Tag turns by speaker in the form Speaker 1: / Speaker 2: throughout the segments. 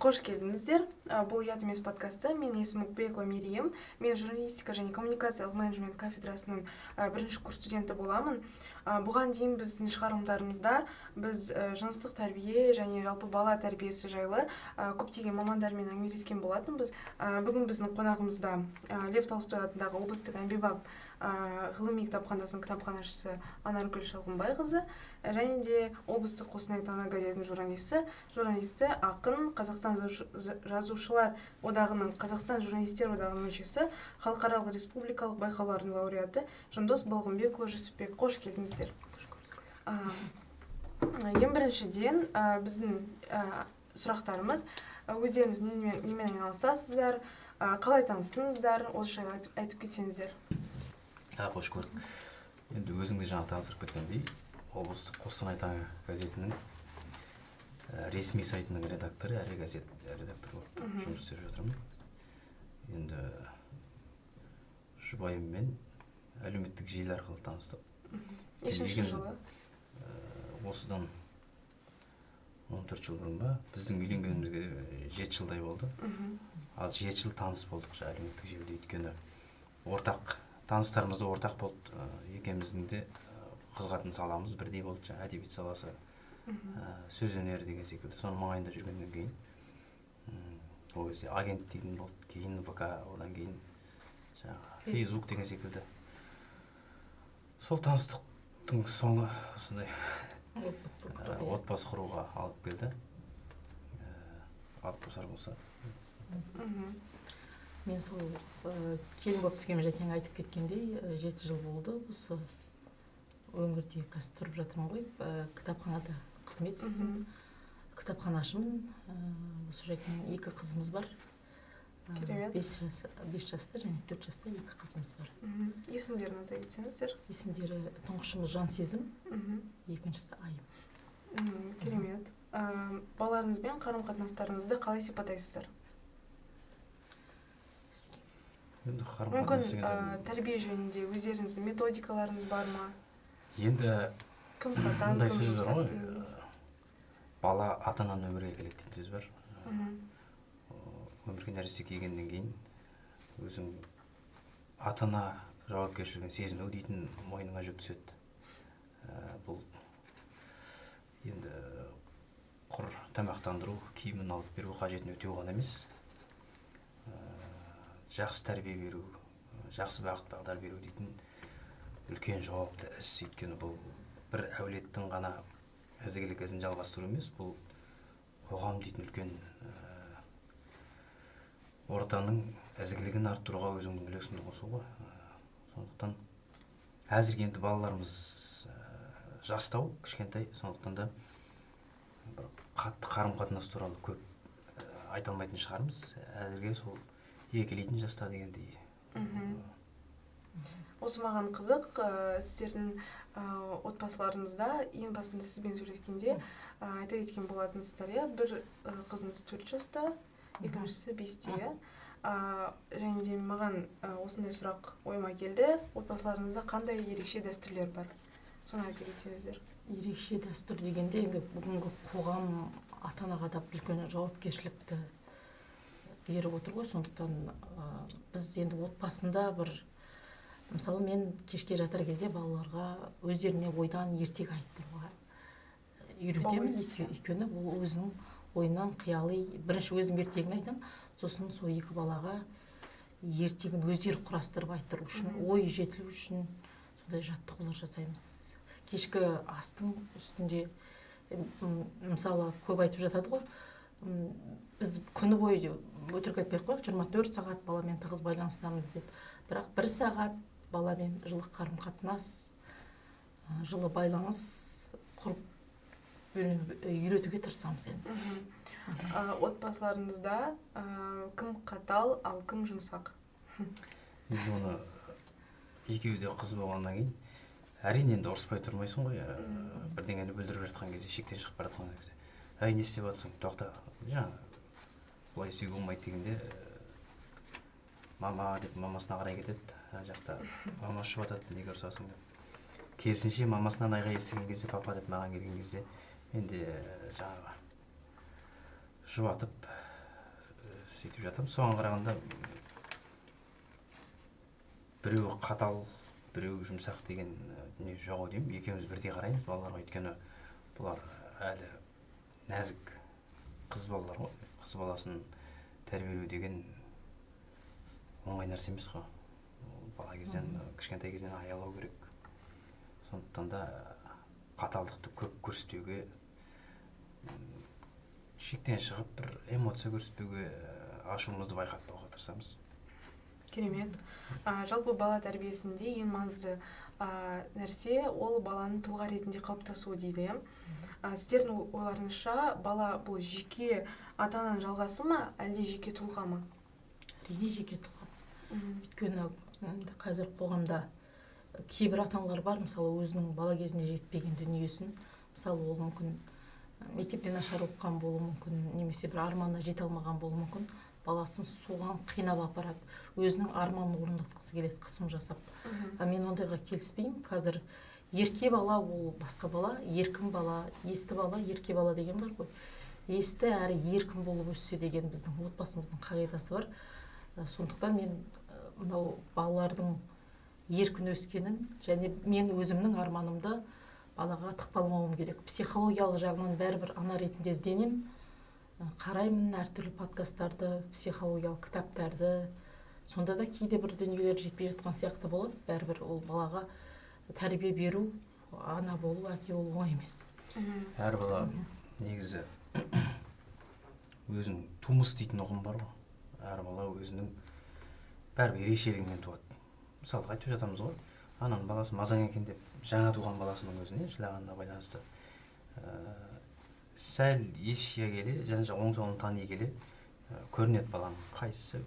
Speaker 1: Қош келдіңіздер. Бұл «Ұят емес» подкасты. Менің есімім Үкбекова Мерием. Мен журналистика және коммуникациялық менеджмент кафедрасының бірінші курс студенті боламын. Бұған дейін біздің шығарылымдарымызда біз жыныстық тәрбие және жалпы бала тәрбиесі жайлы көптеген мамандармен әңгімелескен болатынбыз. Бүгін біздің қонағымызда Лев Толстой атындағы облыстық әмбебап ғылыми кітапханасының кітапханашысы Анаргүл Шалғынбайқызы және де облыстық Қостанай таңы газетінің журналисті ақын, Қазақстан жазушылар одағының, Қазақстан журналистер одағының мүшесі, халықаралық республикалық байқаулардың лауреаты Жандос Балғынбекұлы Жүсіпбек. Қош келдіңіздер. Ең біріншіден біздің сұрақтарымыз: өздеріңіз немен айналысасыздар, қалай таныстыңыздар, осы жайлы айтып кетсеңіздер.
Speaker 2: Қош көрдік. Енді өзіңді жаңа таныстырып кеткендей, облыстық Қостанай таңы газетінің ресми сайтының редакторы, әрі газет редакторы болып жұмыс істеп жатырмын. Енді жұбайыммен әлеуметтік желі арқылы таныстық.
Speaker 1: Нешінші жылы?
Speaker 2: Осыдан 14 жыл бұрын ба, біздің үйленгенімізге 7 жылдай болды. Ал 7 жыл таныс болдық әлеуметтік желіде, өйткені таныстарымызда ортақ болды. Екеуміздің де қызығатын саламыз бірдей болды, әдебиет саласы, сөз өнері деген секілді. Соның маңайында жүргеннен кейін ол кезде агент деген болды, кейін ВК, одан кейін Facebook деген секілді. Сол таныстықтың соңы осындай отбасы құруға алып келді. Алып қосар болса.
Speaker 3: Мен сол келін болып түскен жәкең айтып кеткендей, 7 жыл болды осы өңірде қазір тұрып жатырмын ғой, кітапханада қызмет істеймін, кітапханашымын. Осы жәкең 2 қызымыз бар. 5 жаста және 4 жаста 2 қызымыз бар.
Speaker 1: Есімдерін атай кетсеңіздер.
Speaker 3: Есімдері тұңғышымыз Жансезім, екіншісі Айым.
Speaker 1: Керемет. Балаларыңызбен қарым-қатынастарыңызды қалай сипаттайсыздар? Мүмкін тәрбие жөнінде өздеріңіздің методикаларыңыз бар ма?
Speaker 2: Енді
Speaker 1: кім қатаң, кім жұмсақ?
Speaker 2: Бала ата-ананың өмірге келеді деген сөз бар. Өмірге нәресте келгеннен кейін өзің ата-ана жауапкершілігін сезіну дейтін мойныңа жүк түседі. Бұл енді құр тамақтандыру, киімін алып беру, қажетін өтеу ғана емес, жақсы тәрбие беру, жақсы бағыт-бағдар беру дейтін үлкен жауапты іс. Өйткені бұл бір әулеттің ғана ізгілік ізін жалғастыру емес, бұл қоғам дейтін үлкен ортаның ізгілігін арттыруға өзіңнің үлесіңді қосуға. Сондықтан әзірге енді балаларымыз жастау, кішкентай, сондықтан да қатты қарым-қатынас туралы көп айта алмайтын шығармыз. Әзірге сол екелейтін жаста дегендей.
Speaker 1: Осы маған қызық, сіздердің отбасыларыңызда ең басында сізбен сөйлескенде айта кеткен болатынсыздар, бір қызыңыз 4 жаста, екіншісі 5-те. Және де маған осындай сұрақ ойыма келді: отбасыларыңызда қандай ерекше дәстүрлер бар? Соны айта кетсеңіздер.
Speaker 3: Ерекше дәстүр дегенде, енді бүгінгі қоғам ата-анаға да үлкен жауапкершілікті беріп отыр ғой. Сондықтан біз енді отбасында мысалы мен кешке жатар кезде балаларға өздеріне ойдан ертегі айттыруға үйретемін. Өйткені ол өзінің ойынан қиялы, бірінші өзім ертегін айтамын, сосын сол 2 балаға ертегін өздері құрастырып айттыру үшін, ой жетілу үшін сондай жаттығулар жасаймыз. Кешкі астың үстінде мысалы көп айтып жатады ғой, біз күні бойы өтірік айтпай қойық, 24 сағат баламен тығыз байланыстамыз деп. Бірақ 1 сағат баламен жылы қарым-қатынас, жылы байланыс құрып үйретуге тырысамыз енді.
Speaker 1: Отбасыларыңызда кім қатал, ал кім жұмсақ?
Speaker 2: Енді оны екеуі де қыз болғаннан кейін әрине енді ұрыспай тұрмайсың ғой. Бірдеңені бүлдіріп жатқан кезде, шектен шығып бара жатқан кезде, әй, не істеп жатсың? Тоқта, бұлай істеуге болмайды дегенде, мама деп мамасына қарай кетеді. Жақта мама ұшып жатады, неге ұрсасың деп. Керісінше мамасынан айғай естіген кезде, папа деп маған келген кезде, мен де жұбатып, сөйтіп жатамыз. Соған қарағанда біреуі қатал, біреуі жұмсақ деген дүние жоқ ау деймін. Екеуміз бірдей қараймыз балаларға, өйткені бұлар әлі нәзік қыз балалар ғой. Қыз баласын тәрбиелеу деген оңай нәрсе емес қой. Бала кезден, кішкентай кезден аялау керек. Сондықтан да қаталдықты көп көрсетуге, шектен шығып бір эмоция көрсетпеуге, ашуымызды байқатпауға тырысамыз.
Speaker 1: Керемет. Жалпы бала тәрбиесінде ең маңызды нәрсе ол баланың тұлға ретінде қалыптасуы дейді. Сіздердің ойларыңызша бала бұл жеке ата-ананың жалғасы ма, әлде жеке тұлға ма?
Speaker 3: Әрине жеке тұлға. Өйткені қазір қоғамда кейбір ата-аналар бар, мысалы өзінің бала кезінде жетпеген дүниесін, мысалы ол мүмкін мектепте нашар оқыған болуы мүмкін, немесе бір арманына жете алмаған болуы мүмкін, баласын соған қинап апарады, өзінің арманын орындатқысы келеді, қысым жасап. Мен ондайға келіспеймін. Қазір ерке бала ол басқа бала, еркін бала, есті бала, ерке бала деген бар ғой. Есті әрі еркін болып өссе деген біздің отбасымыздың қағидасы бар. Сондықтан мен мынау балалардың еркін өскенін және мен өзімнің арманымды балаға тықпалмауым керек. Психологиялық жағынан бәрібір ана ретінде ізденем, қараймын әртүрлі подкасттарды, психологиялық кітаптарды. Сонда да кейде бір дүниелер жетпей жатқан сияқты болады. Бәрібір ол балаға тәрбие беру, ана болу, әке болу оңай емес.
Speaker 2: Әр бала негізі өзінің тумыс дейтін ұғым бар ғой. Әр бала өзінің бәрібір ерекшелігімен туады. Мысалы айтып жатамыз ғой, ананың баласы мазаң екен деп жаңа туған баласының өзіне жылағанына байланысты сәл ешке келе, және оң солын тани келе көрінеді баланың қайсысы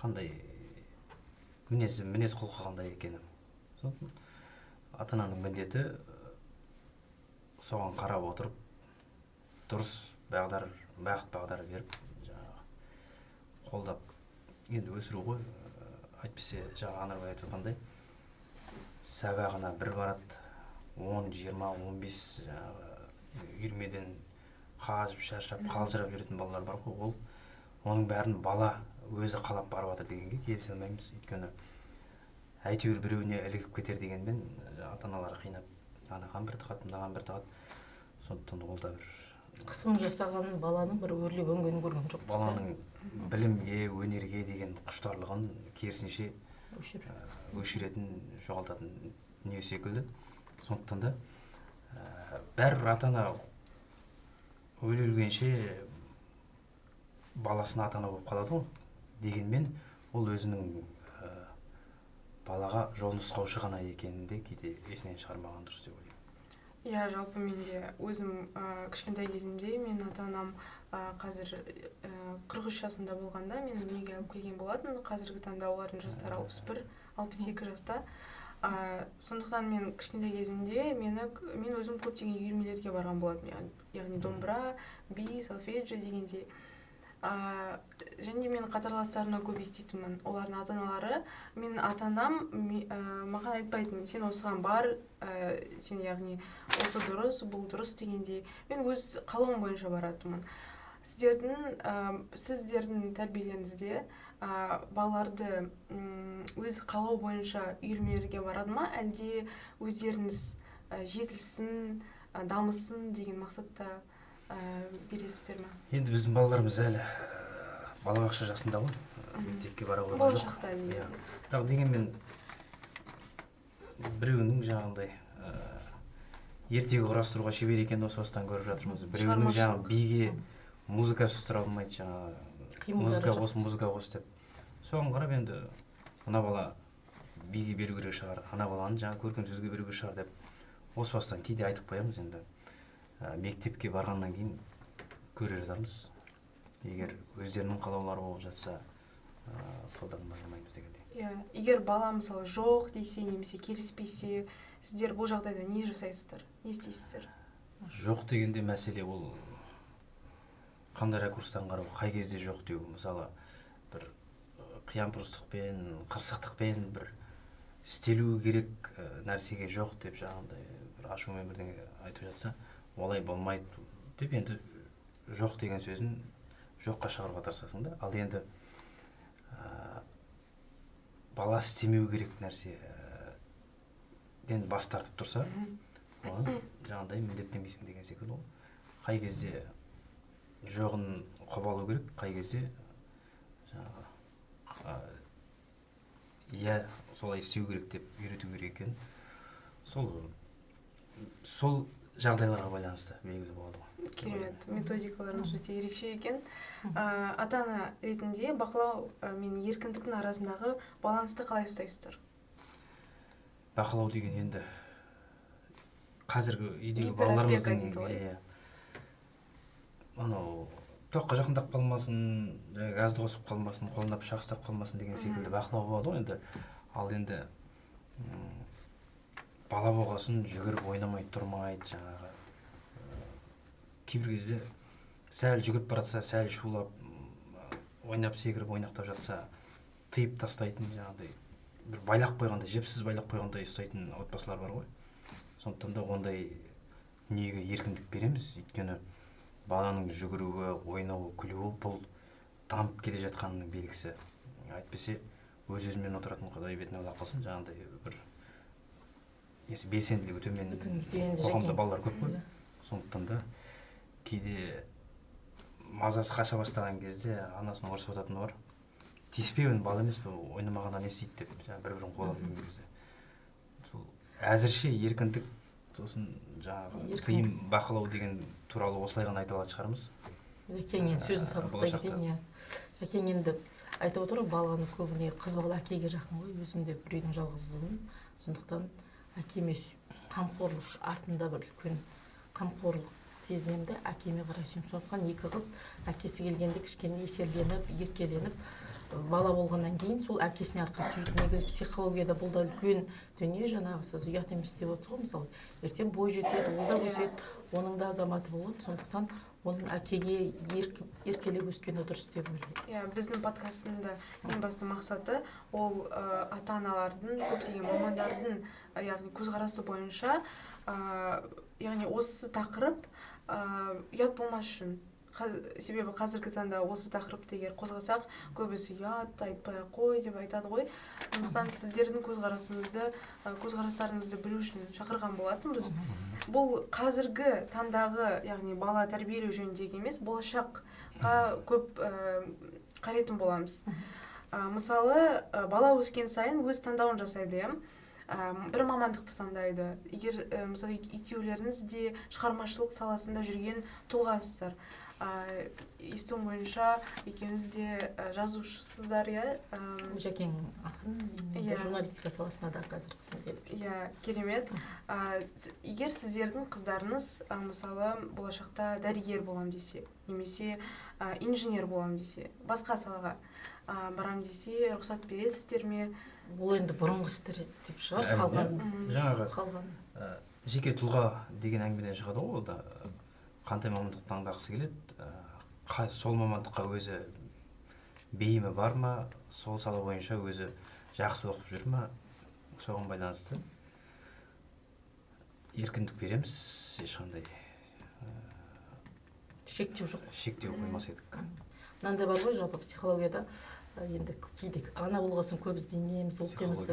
Speaker 2: қандай мінез құлқы қандай екені. Сондықтан ата-ананың міндеті соған қарап отырып дұрыс бағыт бағдар беріп қолдап енді өсіру ғой. Әйтпесе жаңа Анарбай айтып отырғандай сабағына бір барады, 10, 20, 15 үйірмеден қажып, шаршап, қалжырап жүретін балалар бар ғой. Оның бәрін бала өзі қалап барып жатыр дегенге келісе алмаймыз. Өйткені әйтеуір біреуіне ілігіп кетер дегенмен ата-аналар қинап, анаған бір тығады, мынаған бір тығады. Сондықтан ол да бір
Speaker 3: қысым жасаған баланың бір өрлеп өнгенін көрген жоқ.
Speaker 2: Баланың білімге, өнерге деген құштарлығын керісінше өшіретін, жоғалтатын дүние секілді. Сондықтан да бәрібір ата-ана өле-өлгенше баласына ата-ана болып қалады ғой. Дегенмен ол өзінің балаға жол нұсқаушы ғана екенінде кейде есінен шығармаған дұрыс деп ойлаймын.
Speaker 1: Иә, жалпы менде өзім кішкентай кезімде мен ата-анам қазір 43 жасында болғанда мені дүниеге алып келген болатын. Қазіргі таңда олардың жастары 61-62 жаста. Сондықтан мен кішкентай кезімде мен өзім көптеген үйірмелерге барған болатын. Яғни домбыра, би, солфеджио дегендей. Және мен қатарластарына көп еститінмін. Олардың ата-аналары, менің ата-анам маған айтпайтын, сен осыған бар, сен яғни осы дұрыс, бұл дұрыс дегендей. Мен өз қалауым бойынша баратынмын. Сіздердің тәрбиелеріңізде балаларды өз қалау бойынша үйірмелерге барады ма, әлде өздеріңіз жетілсін, дамысын деген мақсатта бересіздер ме?
Speaker 2: Енді біздің балаларымыз әлі балабақша жасында ғой, мектепке бара қойған жоқ.
Speaker 1: Болашақта әлі.
Speaker 2: Бірақ дегенмен біреуінің жаңағындай ертегі құрастыруға шебер екенін осы бастан көріп жатырмыз. Біреуінің жаңағы биге музыка сұстыра алмайды, жаңағы музыка қос деп. Соған қарап енді ана бала биге беру керек шығар, ана баланы жаңағы көркем сөзге беру керек шығар деп осы бастан кейде айтып қоямыз. Енді мектепке барғаннан кейін көре жатармыз. Егер өздерінің қалаулары болып жатса, қолдарына алмаймыз дегендей.
Speaker 1: Егер бала мысалы жоқ десе, немесе келіспесе, сіздер бұл жағдайда не жасайсыздар? Не істейсіздер?
Speaker 2: Жоқ дегенде мәселе ол қандай ракурстан қарау, қай кезде жоқ деу. Мысалы, бір қиямпұрыстықпен, қырсықтықпен бір істелу керек нәрсеге жоқ деп жаңағындай бір ашумен бірдеңе айтып жатса, олай болмайды деп енді жоқ деген сөзін жоққа шығаруға тырысасың да. Ал енді бала істемеу керек нәрсе бас тартып тұрса, оны жаңағыдай міндеттемейсің деген секілді ғой. Қай кезде жоғын қобалау керек, қай кезде жаңағы иә солай істеу керек деп үйрету керек екен. Сол жағдайларға байланысты белгілі болады ғой.
Speaker 1: Керемет, методикаларыңыз өте ерекше екен. Ата-ана ретінде бақылау мен еркіндіктің арасындағы балансты қалай ұстайсыздар?
Speaker 2: Бақылау деген енді қазіргі үйдегі балаларымыздың анау тоққа жақындап қалмасын, газды қосып қалмасын, қолына пышақ ұстап қалмасын деген секілді бақылау болады ғой енді. Ал енді бала болғасын жүгіріп ойнамайды, тұрмайды, жаңағы кейбір кезде сәл жүгіріп баратса, сәл шулап, ойнап секіріп, ойнақтап жатса, тыйып тастайтын, жаңағыдай бір байлап қойғандай, жепсіз байлап қойғандай ұстайтын отбасылар бар ғой. Сондықтан да ондай дүниеге еркіндік береміз, өйткені баланың жүгіруі, ойнауы, күлуі бұл дамып келе жатқанның белгісі. Әйтпесе өз-өзімен отыратын Құдай бетін аулақ қылсын, жаңағыдай бір белсенділігі төмен қоғамда балалар көп қой. Сондықтан да кейде мазасы қаша бастаған кезде анасының ұрысып жататыны бар. Тиіспеуін бала емес пе, ойнамағаннан не істейді деп, бір-бірін қуалап жүрген кезде. Әзірше еркіндік, сосын жаңағы тыйым бақылау деген туралы осылай ғана айта алатын шығармыз.
Speaker 3: Жәкең енді сөзін сабақтай кетейін. Жәкең енді айтып отыр ғой, баланы көбіне қыз бала әкеге жақын ғой, өзім де бір үйдің жалғызымын. Сондықтан әкеме қамқорлық артында бір үлкен қамқорлық сезінемін де, әкеме қарай сүйемін. Сондықтан екі қыз әкесі келгенде кішкене есерленіп, еркеленіп, бала болғаннан кейін сол әкесіне арқа сүйейді. Негізі психологияда бұл да үлкен дүние, жаңағы сіз ұят емес деп отырсыз ғой, мысалы. Ертең бой жетеді, ол да өседі, оның да азаматы болады. Сондықтан оның әкеге еркелеп өскені дұрыс деп ойлаймын.
Speaker 1: Біздің подкастында ең басты мақсаты ол ата-аналардың, көптеген мамандардың яғни көзқарасы бойынша, яғни осы тақырып ұят болмас үшін. Себебі қазіргі таңда осы тақырыпты егер қозғасақ, көбісі ұят, айтпай қой деп айтады ғой. Сондықтан сіздердің көзқарастарыңызды білу үшін шақырған болатынбыз. Бұл қазіргі таңдағы, яғни бала тәрбиелеу жөніндегі емес, болашаққа көп қарайтын боламыз. Мысалы, бала өскен сайын өз таңдауын жасайды, бір мамандықты таңдайды. Егер мысалы екеулеріңіз де шығармашылық саласында жүрген тұлғасыздар. Естуім бойынша екеуіңіз де жазушысыздар,
Speaker 3: Жәкең ақын, журналистика саласына да қазір қызмет етіп.
Speaker 1: Керемет. Егер сіздердің қыздарыңыз мысалы болашақта дәрігер болам десе, немесе инженер болам десе, басқа салаға барам десе, рұқсат бересіздер ме?
Speaker 3: Бұл енді бұрынғы істер деп шығар,
Speaker 2: қалған. Жеке тұлға деген әңгімеден шығады ғой, ол да қандай мамандық таңдағысы келеді, сол мамандыққа өзі бейімі бар ма, сол сала бойынша өзі жақсы оқып жүр ма, соған байланысты еркіндік береміз, ешқандай
Speaker 3: шектеу жоқ.
Speaker 2: Шектеу қоймас едік.
Speaker 3: Мынандай бар ғой, жалпы психологияда енді кейде ана болғасын көп ізденеміз, оқимыз,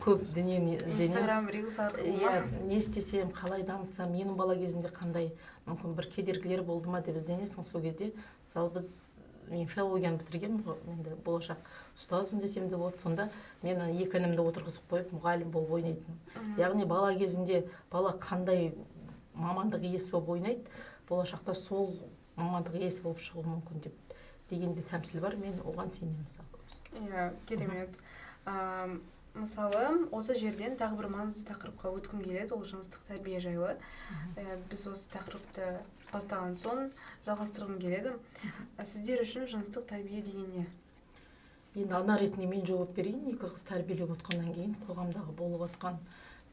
Speaker 3: көп дүниені ізденеміз.
Speaker 1: Инстаграм, рилс арқылы.
Speaker 3: Не істесем, қалай дамытсам, менің бала кезінде қандай мүмкін бір кедергілер болды ма деп ізденесің. Сол кезде, мысалы мен филологияны бітіргенмін ғой, енді болашақ ұстазбын десем де болады. Сонда мен екі інімді отырғызып қойып мұғалім болып ойнайтын. Яғни бала кезінде бала қандай мамандық иесі болып ойнайды, болашақта сол мамандық иесі болып шығуы мүмкін деп дегенде тәмсіл бар, мен оған сенемін мысалы.
Speaker 1: Керемет. Мысалы, осы жерден тағы бір маңызды тақырыпқа өткім келеді, ол жыныстық тәрбие жайлы. Біз осы тақырыпты бастаған соң жалғастырғым келеді. Сіздер үшін жыныстық тәрбие деген не?
Speaker 3: Енді ана ретінде мен жауап берейін. Екі қыз тәрбиелеп отқаннан кейін қоғамдағы болып отқан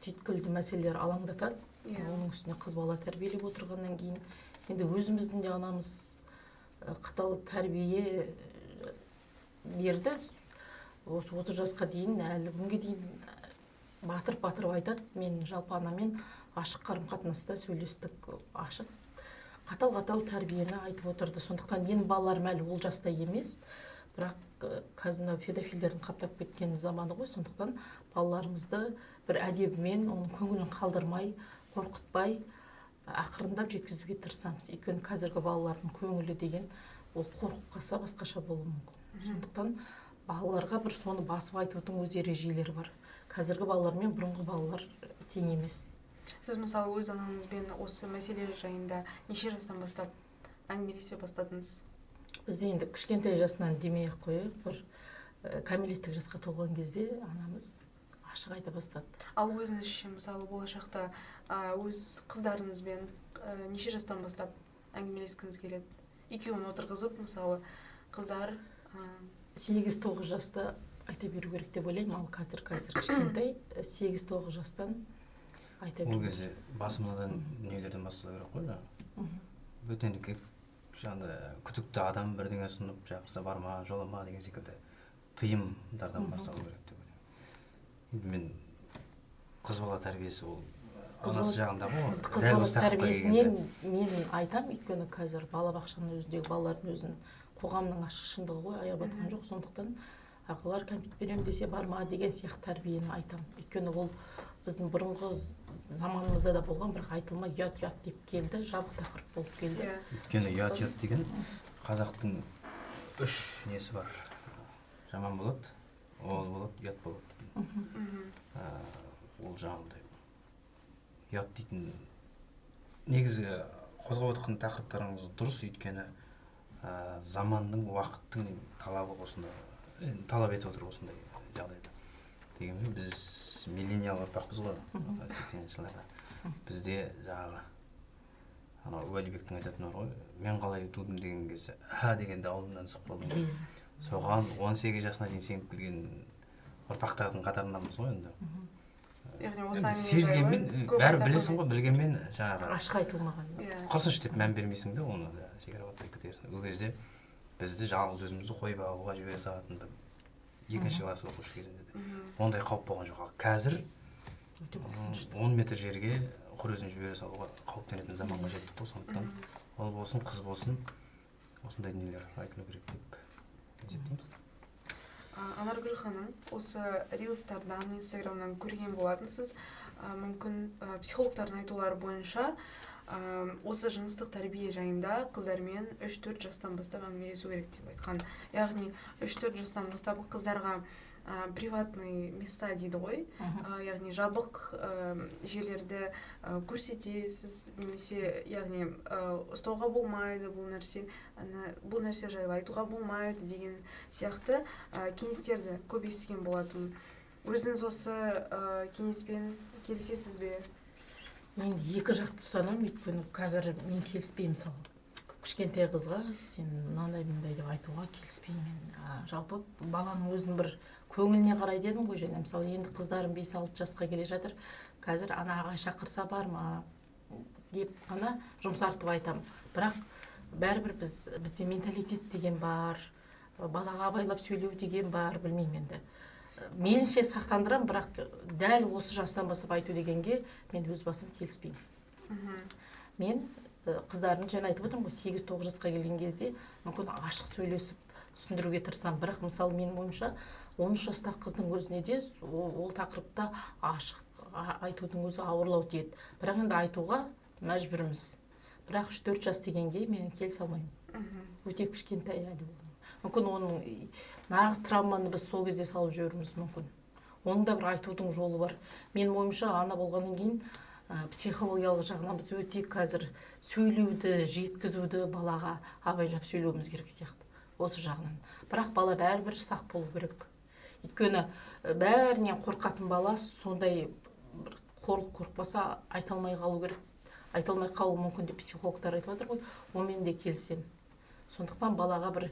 Speaker 3: түйткілді мәселелер алаңдатады. Оның үстіне қыз бала тәрбиелеп отырғаннан кейін енді өзіміздің де анамыз қатал тәрбие берді. Осы 30 жасқа дейін, әлі күнге дейін батырып айтады. Мен жалпы анамен ашық қарым-қатынаста сөйлестік, ашық қатал тәрбиені айтып отырды. Сондықтан менің балаларым әлі ол жаста емес, бірақ қазір педофилдердің қаптап кеткен заманы ғой. Сондықтан балаларымызды бір әдебімен, оның көңілін қалдырмай, қорқытпай, ақырындап жеткізуге тырысамыз. Өйткені қазіргі балалардың көңілі деген ол қорқып қалса басқаша болуы мүмкін. Сондықтан балаларға бір соны басып айтудың өз ережелері бар. Қазіргі балалар мен бұрынғы балалар тең емес.
Speaker 1: Сіз мысалы өз анаңызбен осы мәселе жайында неше жастан бастап әңгімелесе бастадыңыз?
Speaker 3: Біз енді кішкентай жасынан демей-ақ қояйық, бір кәмелеттік жасқа толған кезде анамыз ашық айта бастады.
Speaker 1: Ал өзіңізше мысалы болашақта өз қыздарыңызбен неше жастан бастап әңгімелескіңіз келеді? Екеуін отырғызып, мысалы қыздар
Speaker 3: 8-9 жаста айта беру керек деп ойлаймын. Ал қазір кішкентай 8-9 жастан айта беру.
Speaker 2: Ол кезде басымыздан дүниелерден бастау керек қой жаңағы. Бөтендік жаңағы күдікті адам бірдеңе ұсынып шақырса барма, жолама деген секілді тыйымдардан бастау керек деп ойлаймын. Енді мен қыз бала тәрбиесі ол анасы жағында ғой.
Speaker 3: Қыз бала тәрбиесінен мен айтам, өйткені қазір балабақшаның өзіндегі балалардың өзін қоғамның ашық шындығы ғой, аяп жатқан жоқ. Сондықтан ақылар кәмпит берем десе барма деген сияқты тәрбиені айтам. Өйткені ол біздің бұрынғы заманымызда да болған, бірақ айтылмай ұят деп келді, жабық тақырып болып келді.
Speaker 2: Өйткені ұят деген қазақтың 3 несі бар. Жаман болады, ол болады, ұят болады. Ол жаңағыдай ұят дейтін негізі қозғап отырған тақырыптарыңыз дұрыс, өйткені заманның, уақыттың талабы осындай, талап етіп отыр осындай жағдайда. Дегенмен біз миллениал ұрпақпыз ғой, 80-ші жылдарда. Бізде жаңағы анау Уәлибектің айтатыны бар ғой, мен қалай тудым деген кезде дегенде аузымнан шығып қалды. Соған 18 жасына дейін сеніп келген ұрпақтардың қатарындамыз ғой енді. Сезгенмен, бәрі білесің ғой, білгенмен жаңағы
Speaker 3: ашық айтылмаған.
Speaker 2: Қосыншы деп мән бермейсің де, оны да шекаралап кетерсің. Ол кезде бізді жалғыз өзімізді қой бағуға жібере салатын екінші класс оқушы кезінде де ондай қауіп болған жоқ. Қазір 10 метр жерге құрызын жібере салуға қауіптенетін заманға жеттік қой. Сондықтан ол болсын, қыз болсын, осындай дүниелер айтылу керек деп есептейміз.
Speaker 1: Анаргүл ханым, осы рилстардан, инстаграмнан көрген болатынсыз. Мүмкін психологтардың айтулары бойынша осы жыныстық тәрбие жайында қыздармен 3-4 жастан бастап әңгімелесу керек деп айтқан. Яғни 3-4 жастан бастап қыздарға приватный места дейді ғой, яғни жабық жерлерді көрсетесіз, немесе яғни ұстауға болмайды бұл нәрсе жайлы айтуға болмайды деген сияқты кеңестерді көп естіген болатын. Өзіңіз осы кеңеспен келісесіз бе?
Speaker 3: Мен екі жақты ұстанамын, өйткені қазір мен келіспеймін. Мысалы кішкентай қызға сен мынандай деп айтуға келіспеймін. Жалпы баланың өзінің бір көңіліне қарай дедім ғой, және мысалы енді қыздарым 5-6 жасқа келе жатыр. Қазір ана ағай шақырса барма деп ғана жұмсартып айтамын. Бірақ бәрібір бізде менталитет деген бар, балаға абайлап сөйлеу деген бар, білмеймін енді. Меніңше сақтандырам, бірақ дәл осы жастан бастап айту дегенге мен өз басым келіспеймін. Мен қыздардың жаңа айтып отырмын ғой, 8-9 жасқа келген кезде мүмкін ашық сөйлесіп түсіндіруге тырысам. Бірақ мысалы менің ойымша 13 жастағы қыздың өзіне де ол тақырыпта ашық айтудың өзі ауырлау тиеді. Бірақ енді айтуға мәжбүрміз. Бірақ 3-4 жас дегенге мен келісе алмаймын. Өте кішкентай әлі. Мүмкін оның нағыз травманы біз сол кезде салып жіберуіміз мүмкін. Оның да бір айтудың жолы бар. Менің ойымша ана болғаннан кейін психологиялық жағынан біз өте қазір сөйлеуді, жеткізуді балаға абайлап сөйлеуіміз керек сияқты. Осы жағынан. Бірақ бала бәрібір сақ болу керек. Өйткені бәрінен қорқатын бала сондай қорықпаса айта алмай қалу керек. Айта алмай қалу мүмкін деп психологтар айтып отыр ғой. Онымен де келісемін. Сондықтан балаға бір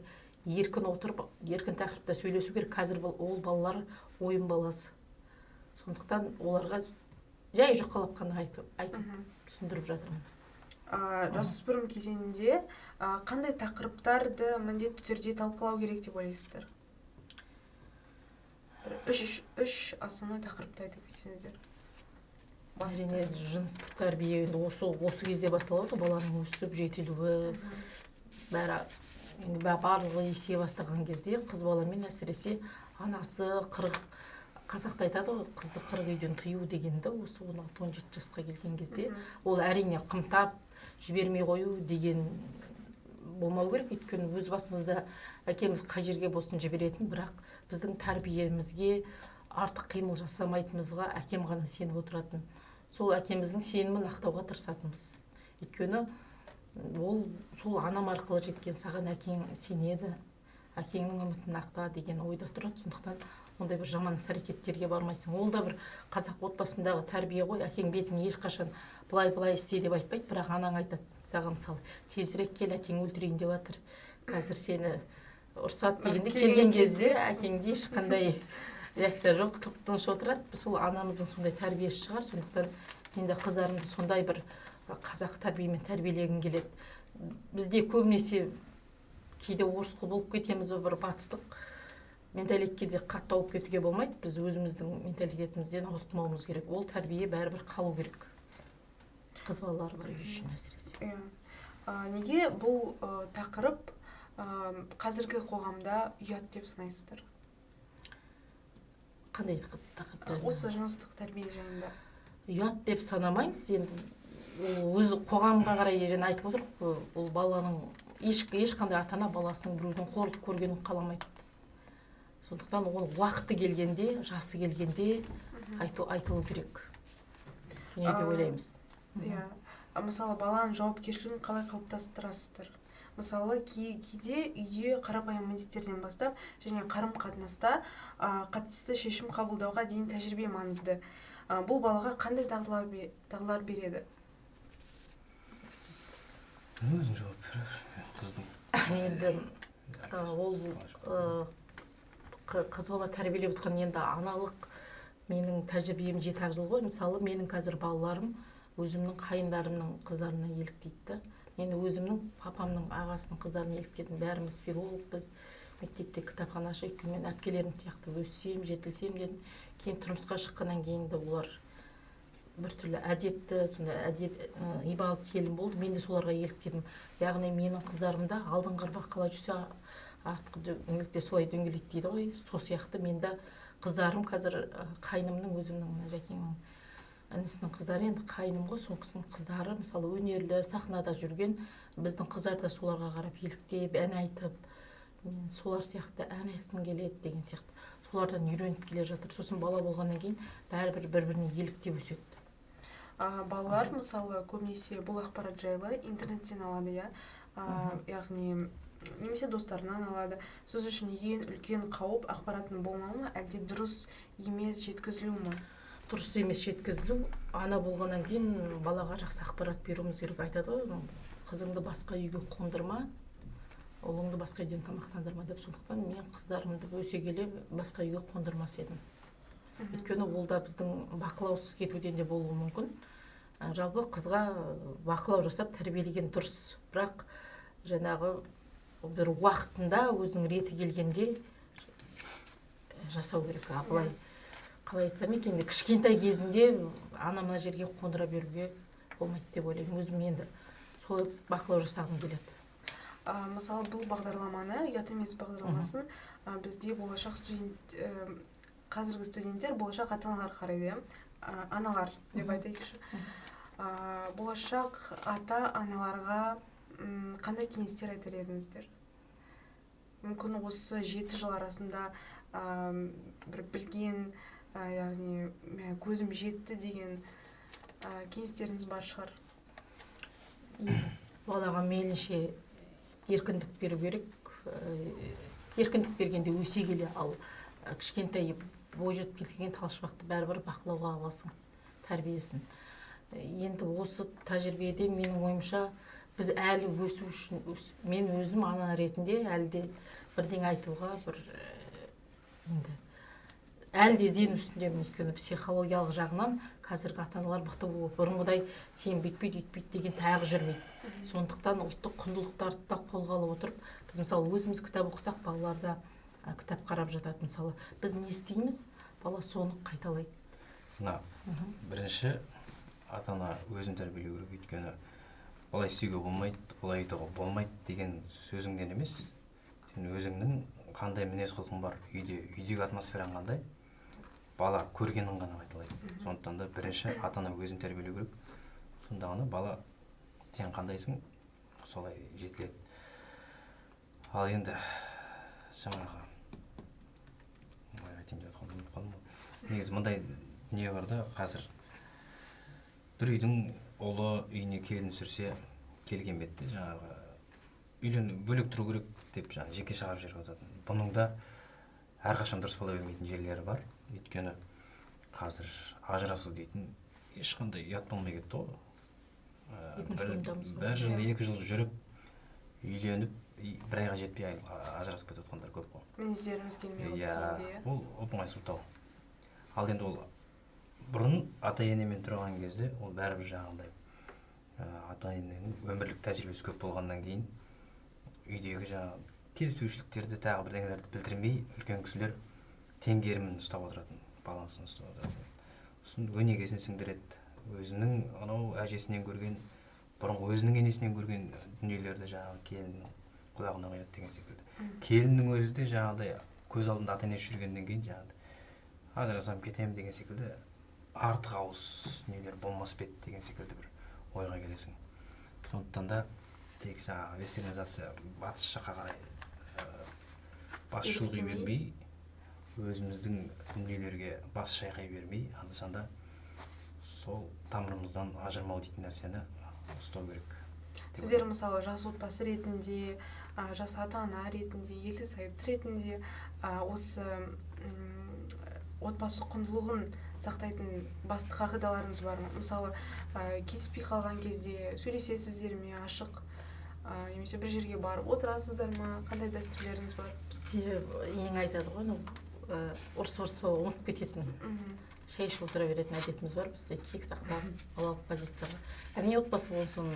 Speaker 3: еркін отырып, еркін тақырыпта сөйлесу керек. Қазір ол балалар ойын баласы. Сондықтан оларға жай жұқалап қана айтып түсіндіріп жатырмын.
Speaker 1: Жасөспірім кезеңінде қандай тақырыптарды міндетті түрде талқылау керек деп ойлайсыздар? Үш основной тақырыпты айтып кетсеңіздер.
Speaker 3: Әрине жыныстық тәрбие енді осы кезде басталады, баланың өсіп жетілуі бәрі енді барлығы есе бастаған кезде қыз баламен әсіресе анасы қазақта айтады ғой, қызды 40 үйден тыю дегенді осы 16-17 жасқа келген кезде ол әрине қымтап жібермей қою деген болмау керек, өйткені өз басымызда әкеміз қай жерге болсын жіберетін, бірақ біздің тәрбиемізге артық қимыл жасамайтынымызға әкем ғана сеніп отыратын. Сол әкеміздің сенімін ақтауға тырысатынбыз. Өйткені ол сол анам арқылы жеткен, саған әкең сенеді, әкеңнің үмітін ақта деген ойда тұрады. Сондықтан ондай бір жаман іс-әрекеттерге бармайсың. Ол да бір қазақ отбасындағы тәрбие ғой. Әкең бетің ешқашан былай істе деп айтпайды, бірақ анаң айтады, саған мысалы тезірек кел, әкең өлтірейін деп жатыр, қазір сені ұрсады дегенде келген кезде әкеңде ешқандай реакция жоқ, тып-тыныш отырады. Сол анамыздың сондай тәрбиесі шығар. Сондықтан енді қыздарымды сондай бір қазақ тәрбиемен тәрбиелегім келеді. Бізде көбінесе кейде орысқұл болып кетеміз, бір батыстық менталитетке қатты ауып кетуге болмайды. Біз өзіміздің менталитетімізден ауытқымауымыз керек. Ол тәрбие бәрібір қалу керек. Қыз балалары бар үй үшін әсіресе.
Speaker 1: Неге бұл тақырып қазіргі қоғамда ұят деп санайсыздар?
Speaker 3: Қандай тақырып?
Speaker 1: Осы жыныстық тәрбие жайында.
Speaker 3: Ұят деп санамаймыз. Енді өзі қоғамға қарай жаңа айтып отырмық, ол баланың ешқандай ата-ана баласының біреудің қорлық көргенін қаламайды. Сондықтан ол уақыты келгенде, жасы келгенде айтылу керек. Не деп ойлаймыз.
Speaker 1: Мысалы, баланың жауапкершілігін қалай қалыптастырасыздар? Мысалы, кейде үйде қарапайым міндеттерден бастап және қарым-қатынаста қатысты шешім қабылдауға дейін тәжірибе маңызды. Бұл балаға қандай дағдылар береді?
Speaker 2: Өзің жауап бер, қыздың.
Speaker 3: Енді ол қыз бала тәрбиелеп отқан енді аналық менің тәжірибем 7 жыл ғой. Мысалы, менің қазір балаларым өзімнің қайындарымның қыздарына еліктейді. Мен өзімнің папамның ағасының қыздарына еліктедім. Бәріміз филологпыз, мектепте кітапханашы, өйткені мен әпкелерім сияқты өссем, жетілсем дедім. Кейін тұрмысқа шыққаннан кейін де олар біртүрлі әдепті, сондай ибалы келін болды. Мен де соларға еліктедім. Яғни менің қыздарым да алдыңғы ұрпақ қалай жүрсе, артқы дөңгелекте солай дөңгелейді дейді ғой. Сол сияқты мен де қыздарым қазір қайнымның, өзімнің жәкеңнің інісінің қыздары, енді қайным ғой, сол кісінің қыздары мысалы өнерлі, сахнада жүрген, біздің қыздар да соларға қарап еліктеп, ән айтып, мен солар сияқты ән айтқым келеді деген сияқты. Солардан үйреніп келе жатыр. Сосын бала болғаннан кейін бәрібір бір-біріне еліктеп өседі.
Speaker 1: Балалар мысалы көбінесе бұл ақпарат жайлы интернеттен алады, яғни немесе достарынан алады. Сөз үшін ең үлкен қауіп ақпараттың болмауы ма, әлде дұрыс емес жеткізілу ма?
Speaker 3: Дұрыс емес жеткізілу. Ана болғаннан кейін балаға жақсы ақпарат беруіміз керек. Айтады ғой, қызыңды басқа үйге қондырма, ұлыңды басқа үйден тамақтандырма деп. Сондықтан мен қыздарымды өсе келе басқа үйге қондырмас едім. Өйткені ол да біздің бақылаусыз кетуден де болуы мүмкін. Жалпы қызға бақылау жасап тәрбиелеген дұрыс. Бірақ жаңағы бір уақытында өзінің реті келгенде жасау керек. Абылай қалай айтсам екен, кішкентай кезінде ана мына жерге қондыра беруге болмайды деп ойлаймын. Өзім енді солай бақылау жасағым келеді.
Speaker 1: Мысалы, бұл бағдарламаны, ұят емес бағдарламасын бізде болашақ қазіргі студенттер болашақ ата-аналар қарайды, аналар деп айтайықшы. Болашақ ата-аналарға қандай кеңестер айтар едіңіздер? Мүмкін осы 7 жыл арасында бір білген, яғни көзім жетті деген кеңестеріңіз бар шығар.
Speaker 3: Балаға мейлінше еркіндік беру керек. Еркіндік бергенде өсе келе, ал кішкентай бой жетіп келген талшыбақты бәрібір бақылауға аласың тәрбиесін. Енді осы тәжірибеде менің ойымша біз әлі өсу үшін, мен өзім ана ретінде әлде бірден айтуға әлде іздену үстіндемін. Өйткені психологиялық жағынан қазіргі ата-аналар мықты болып, бұрынғыдай сен бүйтпейді, үйтпейді деген тағы жүрмейді. Сондықтан ұлттық құндылықтарды да қолға алып отырып, біз мысалы өзіміз кітап оқысақ, балаларда кітап қарап жатады. Мысалы, біз не істейміз, бала соны қайталайды.
Speaker 2: Бірінші ата ана өзін тәрбиелеу керек, өйткені олай істеуге болмайды, олай айтуға болмайды деген сөзіңнен емес, сен өзіңнің қандай мінез құлқың бар, үйдегі атмосфераң қандай, бала көргенін ғана қайталайды. Сондықтан да бірінші ата ана өзін тәрбиелеу керек, сонда ғана бала сен қандайсың солай жетіледі. Ал енді жаңағы айтайын деп жатқанымды ұмытып қалдым ғой. Негізі мындай дүние бар да, қазір бір үйдің ұлы үйіне келін түсірсе, келген бетте жаңағы үйлену бөлек тұру керек деп жаңағы жеке шығарып жіберіп жататын. Бұның да әрқашан дұрыс бола бермейтін жерлері бар. Өйткені қазір ажырасу дейтін ешқандай ұят болмай кетті ғой. Бір жыл, 2 жыл жүріп, үйленіп, бір айға жетпей ажырасып кетіп жатқандар көп қой.
Speaker 1: Мінездеріміз келмей отыр.
Speaker 2: Ол оп-оңай сылтау. Ал енді ол бұрын ата-енемен тұрған кезде ол бәрібір жаңағыдай ата-ененің өмірлік тәжірибесі көп болғаннан кейін үйдегі жаңағы келіспеушіліктерді, тағы бірдеңелерді білдірмей, үлкен кісілер теңгерімін ұстап отыратын, балансын ұстап отыратын. Сосын өнегесін сіңдіреді. Өзінің анау әжесінен көрген, бұрынғы өзінің енесінен көрген дүниелерді жаңағы келіннің құлағына құяды деген секілді. Келіннің өзі де жаңағыдай көз алдында ата-енесі жүргеннен кейін жаңағыдай ажырасам кетемін деген секілді артық ауыз дүниелер болмас па еді деген секілді бір ойға келесің. Сондықтан да тек жаңағы вестернизация батыс жаққа қарай бас шұлғи бермей, өзіміздің дүниелерге бас шайқай бермей, анда-санда сол тамырымыздан ажырмау дейтін нәрсені ұстау керек.
Speaker 1: Сіздер мысалы жас отбасы ретінде, жас ата-ана ретінде, ерлі зайыпты ретінде осы отбасы құндылығын сақтайтын басты қағидаларыңыз бар ма? Мысалы, келіспей қалған кезде сөйлесесіздер ме, ашық, немесе бір жерге барып отырасыздар ма? Қандай дәстүрлеріңіз бар?
Speaker 3: Бізде ең айтады ғой, ұрыс-ұрсы ұмытып кететін, шай ішіп отыра беретін әдетіміз бар. Бізде кек сақтап, балалық позицияға. Әрине отбасы болсын,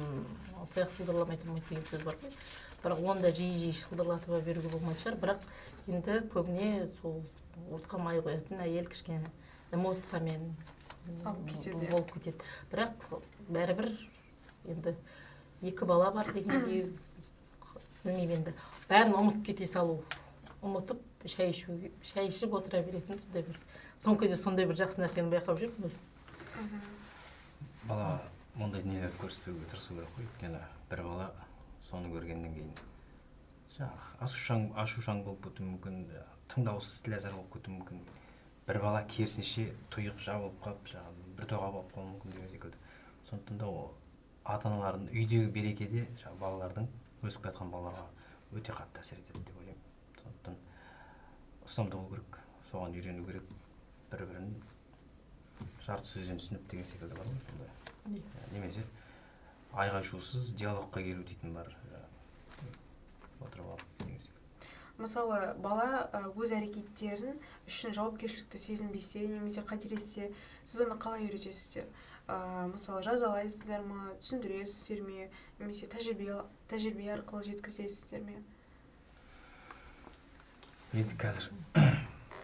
Speaker 3: алсаяқ сылдырламай тұрмайды деген сөз бар ғой. Бірақ онда жиі сылдырлатып беруге болмайтын шығар. Бірақ енді көбіне сол отқа май қоятын әйел кішкене эмоциямен болып кетеді. Бірақ бәрібір енді 2 бала бар дегенде білмеймін енді. Бәрін ұмытып кете салу. Ұмытып шай ішіп отыра беретін сондай бір. Соңғы кезде сондай бір жақсы нәрсені байқап жүрмін өзім.
Speaker 2: Бала ондай дүниелерді көрсетпеуге тырысу керек қой. Өйткені бір бала соны көргеннен кейін жаңағы ашушаң болып кетуі мүмкін, тыңдаусыз тілазар болып кетуі мүмкін. Бір бала керісінше тұйық жабылып қалып, жаңағы бір тоға болып қалуы мүмкін деген секілді. Сондықтан да ата-аналардың үйдегі берекеде балалардың өсіп жатқан балаларға өте қатты әсер етеді деп ойлаймын. Сондықтан ұстамды болу керек, соған үйрену керек, бір-бірін жарты сөзден түсініп деген секілді бар ғой сондай. Немесе айғай-шусыз диалогқа келу дейтін бар. Отырып алып деген секілді.
Speaker 1: Мысалы, бала өз әрекеттерін үшін жауапкершілікті сезінбесе, немесе қателессе, сіз оны қалай үйретесіздер? Мысалы, жазалайсыздар ма, түсіндіресіздер ме, немесе тәжірибе арқылы жеткізесіздер ме?
Speaker 2: Енді қазір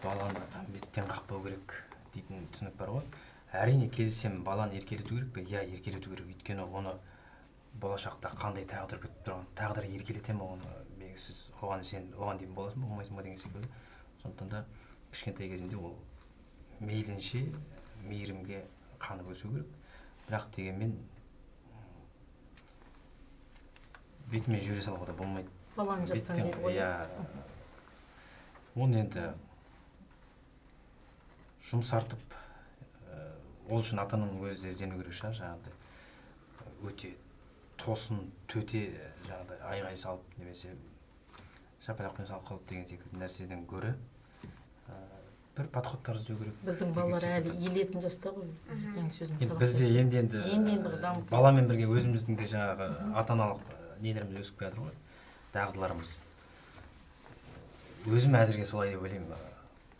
Speaker 2: баланы беттен қақпау керек дейтін түсінік бар ғой. Әрине келсем баланы еркелету керек пе? Я еркелету керек. Өйткені оны болашақта қандай тағдыр күтіп тұрған, тағдыр еркелете ме оны белгісіз. Оған дейін боласың ба, болмайсың ба деген секілді. Сондықтан да кішкентай кезінде ол мейлінше мейірімге қанып өсу керек. Бірақ дегенмен бетімен жүре салуға да болмайды.
Speaker 3: Баланы жастан дейді ғой.
Speaker 2: Оны енді жұмсартып, ол үшін ата-ананың өзі де іздену керек шығар, жаңағыдай өте тосын, төте жаңағыдай айғай салып, немесе шапалақпен салып қалып деген секілді нәрседен гөрі бір подходтар іздеу керек.
Speaker 3: Біздің балалар әлі елетін жаста ғой.
Speaker 2: Бізде енді баламен бірге өзіміздің де жаңағы ата-аналық нелеріміз өсіп келе жатыр ғой, дағдыларымыз. Өзім әзірге солай деп ойлаймын.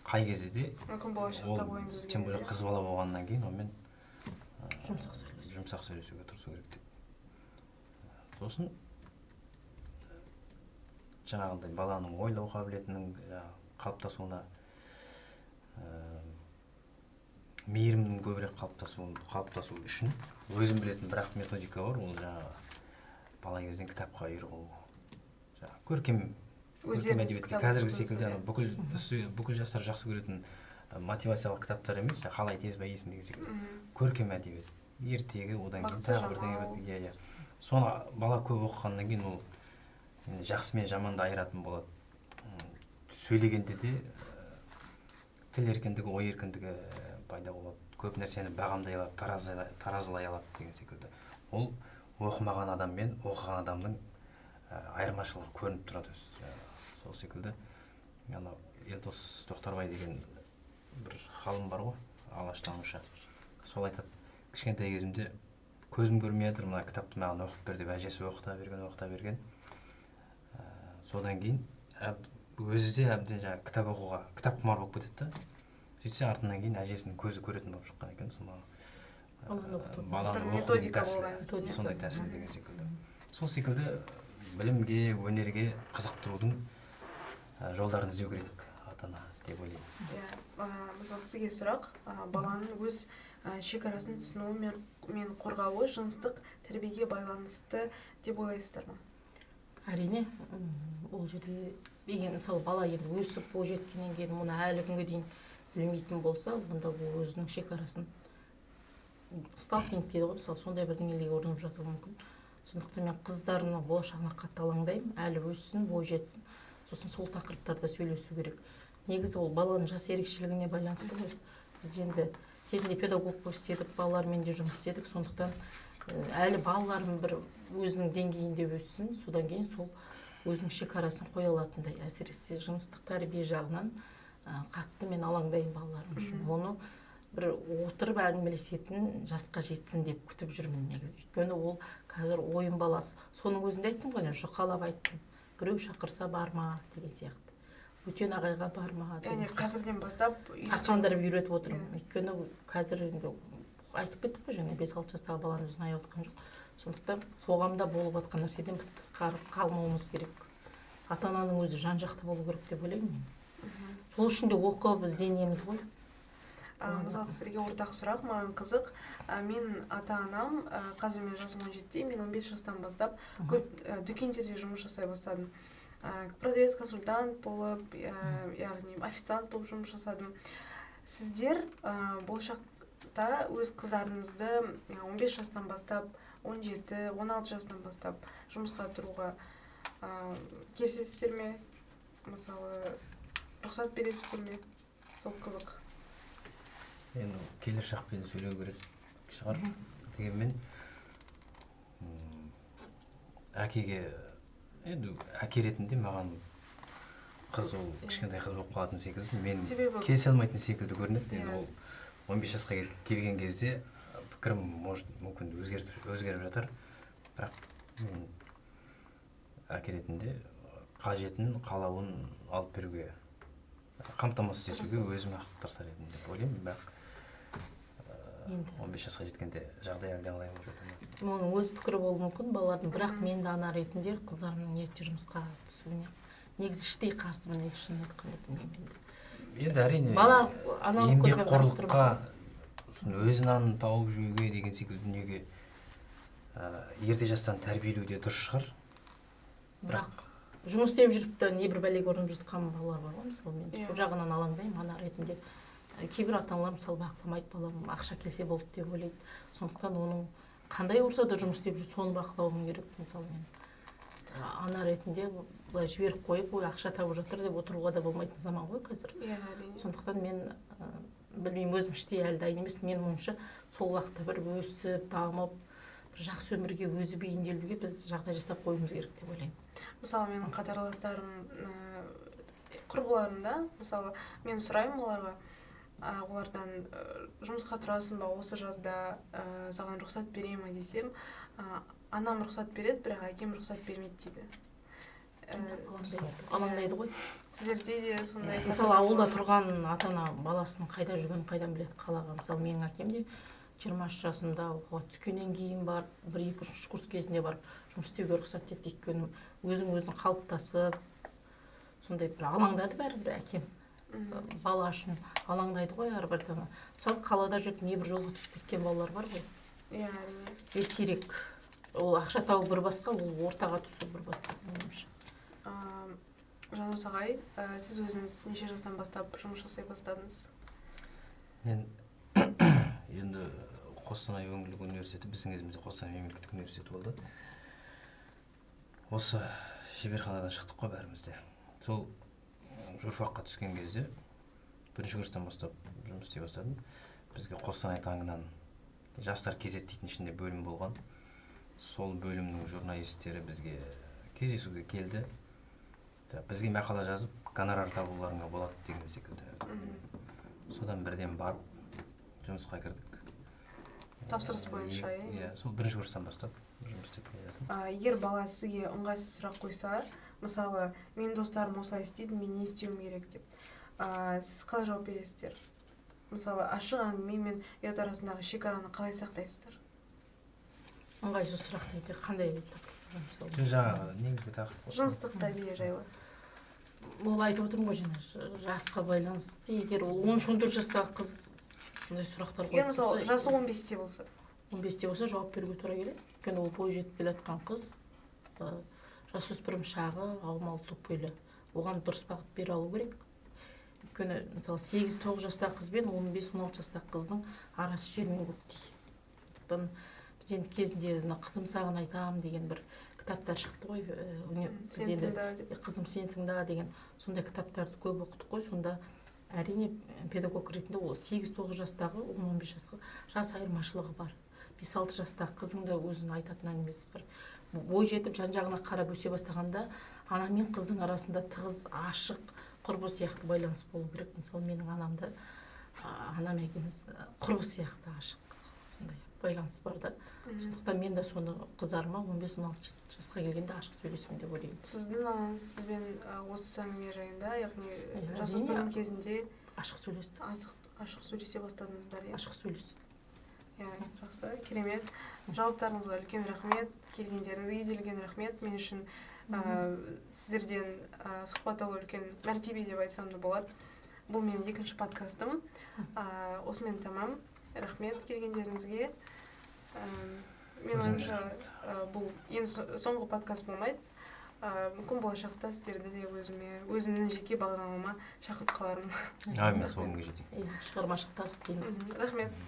Speaker 2: Қай кезде де
Speaker 1: мүмкін болашақта ойыңыз өзгереді.
Speaker 2: Тем более қыз бала болғаннан кейін онымен
Speaker 3: жұмсақ
Speaker 2: сөйлесуге тырысу керек деп. Сосын жаңағындай баланың ойлау қабілетінің қалыптасуына мейірімнің көбірек қалыптасу үшін өзім білетін бірақ методика бар, ол жаңағы бала кезден кітапқа үйіру, көркем әдебиетке қазіргі секілді бүкіл жастар жақсы көретін мотивациялық кітаптар емес, қалай тез байисың деген секілді көркем әдебиет, ертегі, одан кейін тағы бірдеңе. Соны бала көп оқығаннан кейін ол жақсы мен жаманды айыратын болады. Сөйлегенде де тіл еркіндігі, ой еркіндігі пайда болады. Көп нәрсені бағамдай алады, таразылай алады деген секілді. Ол оқымаған адам мен оқыған адамның айырмашылығы көрініп тұрады. Сол секілді Елдос Тоқтарбай деген бір ғалым бар ғой, алаштанушы. Сол айтады, кішкентай кезімде көзім көрмей жатыр, мына кітапты маған оқып бер деп әжесі оқыта берген. Содан кейін өзі де әбден жаңағы кітап оқуға, кітап құмар болып кетеді. Сөйтсе артынан кейін әжесінің көзі көретін болып шыққан екен. Баланы оқытудың тәсілі, сондай тәсіл деген секілді. Сол секілді білімге, өнерге қызықтырудың жолдарын іздеу керек ата-ана деп ойлаймын.
Speaker 1: Мысалы сізге сұрақ, баланың өз шекарасын түсінуі мен қорғауы жыныстық тәрбиеге байланысты деп ойлайсыздар ма?
Speaker 3: Әрине, ол жерде мысалы бала енді өсіп бойжеткеннен кейін мұны әлі күнге дейін білмейтін болса, онда ол өзінің шекарасын сталкинг дейді ғой, мысалы сондай бірдеңелерге ұрынып жатуы мүмкін. Сондықтан мен қыздарымның болашағына қатты алаңдаймын, әлі өссін, бойжетсін, сосын сол тақырыптарда сөйлесу керек. Негізі ол баланың жас ерекшелігіне байланысты ғой. Біз енді кезінде педагог болып істедік, балалармен де жұмыс істедік, сондықтан әлі балаларым бір өзінің деңгейінде өссін, содан кейін сол өзінің шекарасын қоя алатындай. Әсіресе жыныстық тәрбие жағынан қатты мен алаңдаймын балаларым үшін. Оны бір отырып әңгімелесетін жасқа жетсін деп күтіп жүрмін негізі. Өйткені ол қазір ойын баласы. Соның өзінде айттым ғой, жұқалап айттым. Біреу шақырса барма деген сияқты. Бөтен ағайға барма деген сияқты.
Speaker 1: Қазірден бастап
Speaker 3: сақтандырып үйретіп отырмын. Өйткені қазір енді айтып кеттік қой, және 5-6 жастағы баланы өзін аяп отқан жоқ. Сондықтан қоғамда болып жатқан нәрседен біз тысқарып қалмауымыз керек. Ата-ананың өзі жан-жақты болу керек деп ойлаймын мен. Сол үшін де оқып ізденеміз ғой.
Speaker 1: Мысалы сіздерге ортақ сұрақ, маған қызық. Мен ата-анам, қазір мен жасым 17-те, мен 15 жастан бастап көп дүкендерде жұмыс жасай бастадым. Продавец, консультант болып, яғни официант болып жұмыс жасадым. Сіздер болашақта өз қыздарыңызды 15 жастан бастап, 17-16 жастан бастап жұмысқа тұруға келісесіздер ме? Мысалы, рұқсат бересіздер ме? Сол қызық.
Speaker 2: Енді келер шақпен сөйлеу керек шығар. Дегенмен әкеге, енді әке ретінде маған қыз ол кішкентай қыз болып қалатын секілді, мен келісе алмайтын секілді көрінеді. Енді ол 15 жасқа келген кезде пікірім мүмкін өзгеріп жатар. Бірақ мен әке ретінде қажетін, қалауын алып беруге, қамтамасыз етуге өзім ақ тырысар едім деп ойлаймын. Бірақ 15 жасқа жеткенде жағдай әлде қалай болып жатыр.
Speaker 3: Оның өз пікірі болуы мүмкін балалардың, бірақ мен де ана ретінде қыздарымның ерте жұмысқа түсуіне негізі іштей қарсымын, шынын айтқанда білмеймін.
Speaker 2: Енді әрине еңбекқорлыққа, өз нанын тауып жеуге деген секілді дүниеге ерте жастан тәрбиелеуде дұрыс шығар.
Speaker 3: Бірақ жұмыс істеп жүріп те небір бәлеге ұрынып жатқан балалар бар ғой, мысалы мен бұл жағынан алаңдаймын. Ана ретінде кейбір ата-аналар мысалы бақыламайды, балам ақша келсе болды деп ойлайды. Сондықтан оның қандай ортада жұмыс істеп жүр, соны бақылауым керек. Мысалы мен ана ретінде былай жіберіп қойып, ой ақша тауып жатыр деп отыруға да болмайтын заман ғой қазір. Сондықтан мен білмеймін, өзім іштей әлі дайын емес. Менің ойымша сол уақытта бір өсіп, дамып, жақсы өмірге өзі бейімделуге біз жағдай жасап қоюымыз керек деп ойлаймын.
Speaker 1: Мысалы менің қатарластарым, құрбыларымда, мысалы мен сұраймын оларға, олардан жұмысқа тұрасың ба осы жазда, саған рұқсат бере ме десем, анам рұқсат береді, бірақ әкем рұқсат бермейді дейді.
Speaker 3: Алаңдайды ғой.
Speaker 1: Сіздерде де сондай.
Speaker 3: Мысалы ауылда тұрған ата-ана баласының қайда жүргенін қайдан біледі, қалаға. Мысалы менің әкем де 23 жасымда оқуға түскеннен кейін бар, 1-2 курс кезінде барып жұмыс істеуге рұқсат етті. Өйткені өзің қалыптасып, сондай бір алаңдады бәрібір әкем. бала үшін алаңдайды ғой әрбір ата ана. Мысалы қалада жүріп небір жолға түсіп кеткен балалар бар ғой.
Speaker 1: Иә, әрине.
Speaker 3: Ертерек ол ақша табу бір басқа, ол ортаға түсу бір басқа.
Speaker 1: Жанус ағай, сіз өзіңіз неше жастан бастап жұмыс жасай бастадыңыз?
Speaker 2: Мен енді Қостанай өңірлік университеті, біздің кезімізде Қостанай мемлекеттік университеті болды. Осы шеберханадан шықтық қой бәріміз де. Сол журфакқа түскен кезде бірінші курстан бастап жұмыс істей бастадым. Бізге Қостанай таңынан жастар кезет дейтін ішінде бөлім болған. Сол бөлімнің журналистері бізге кездесуге келді. Бізге мақала жазып, гонорар табуларыңа болады деген секілді. Содан бірден барып жұмысқа кірдік.
Speaker 1: Тапсырыс бойынша,
Speaker 2: иә? Сол бірінші курстан бастап жұмыс істеп келе жатырмын.
Speaker 1: Егер бала сізге ыңғайсыз сұрақ қойса, мысалы, менің достарым осылай істейді, мен не істеуім керек деп, сіз қалай жауап бересіздер? Мысалы, ашық әңгіме мен ұят арасындағы шекараны қалай сақтайсыздар?
Speaker 3: Ыңғайсыз сұрақ дейді, қандай
Speaker 2: жаңағы негізгі тақырып
Speaker 1: жыныстық тәрбие жайлы.
Speaker 3: Ол айтып отырмын ғой жаңа, жасқа байланысты. Егер ол 13-14 жастағы қыз сондай сұрақтар қойып,
Speaker 1: егер мысалы жасы 15-те болса,
Speaker 3: 15-те болса жауап беруге тура келеді. Өйткені ол бой жетіп келе жатқан қыз, жасөспірім шағы, аумалы төкпелі. Оған дұрыс бағыт бере алу керек. Өйткені мысалы 8-9 жастағы қыз бен 15-16 жастағы қыздың арасы жер мен көктей. Біз енді кезінде қызым саған айтам деген бір кітаптар шықты ғой. Қызым сен тыңда деген сондай кітаптарды көп оқыдық қой. Сонда әрине педагог ретінде ол 8-9 жастағы 10-15 жасқа жас айырмашылығы бар. 5-6 жастағы қыздың да өзінің айтатын әңгімесі бар. Бой жетіп жан-жағына қарап өсе бастағанда ана мен қыздың арасында тығыз, ашық, құрбы сияқты байланыс болу керек. Мысалы менің анамды анам әкеміз құрбы сияқты ашық, сондай байланыс бар да. Сондықтан мен де соны қыздарыма 15-16 жасқа келгенде ашық сөйлесемін деп ойлаймын.
Speaker 1: Сіздің анаңыз сізбен осы әңгіме жайында, яғни жасөспірім кезінде
Speaker 3: ашық сөйлесті.
Speaker 1: Ашық сөйлесе бастадыңыздар, иә?
Speaker 3: Ашық сөйлесті.
Speaker 1: Жақсы, керемет. Жауаптарыңызға үлкен рахмет, келгендеріңізге үлкен рахмет. Мен үшін сіздерден сұхбат алу үлкен мәртебе деп айтсам да болады. Бұл менің екінші подкастым. Осымен тамам. Рахмет келгендеріңізге. Мен ойымша бұл енді соңғы подкаст болмайды. Мүмкін болашақта сіздерді де өзімнің жеке бағдарламама шақырып қалармын.
Speaker 2: Амин, соңғы жетейік.
Speaker 3: Шығармашылық табыс тілейміз.
Speaker 1: Рахмет.